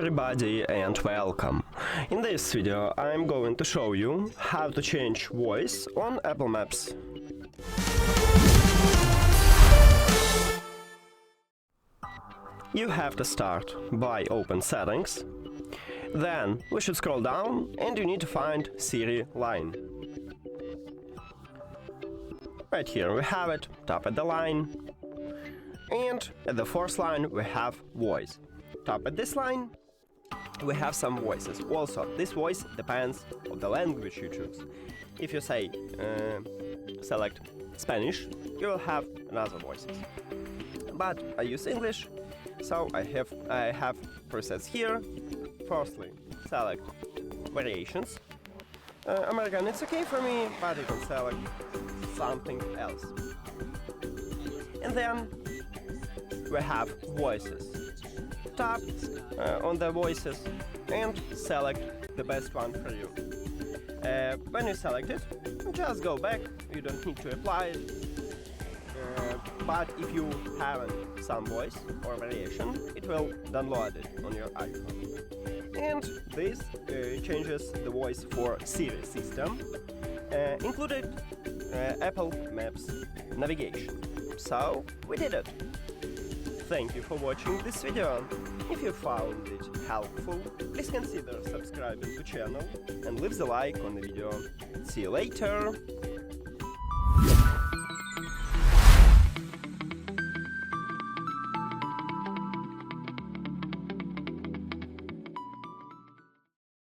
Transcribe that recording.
everybody and welcome. In this video I'm going to show you how to change voice on Apple Maps. You have to start by open settings, then we should scroll down and you need to find Siri line. Right here we have it, tap at the line, and at the fourth line we have voice. Tap at this line, we have some voices. Also, this voice depends on the language you choose. If you say select Spanish, you will have another voices. But I use English, so I have presets here. Firstly, select variations. American, it's okay for me, but you can select something else. And then we have voices. Tap on the voices and select the best one for you. When you select it, just go back, you don't need to apply it. But if you have some voice or variation, it will download it on your iPhone. And this changes the voice for Siri system, included Apple Maps navigation. So we did it. Thank you for watching this video. If you found it helpful, please consider subscribing to the channel and leave the like on the video. See you later!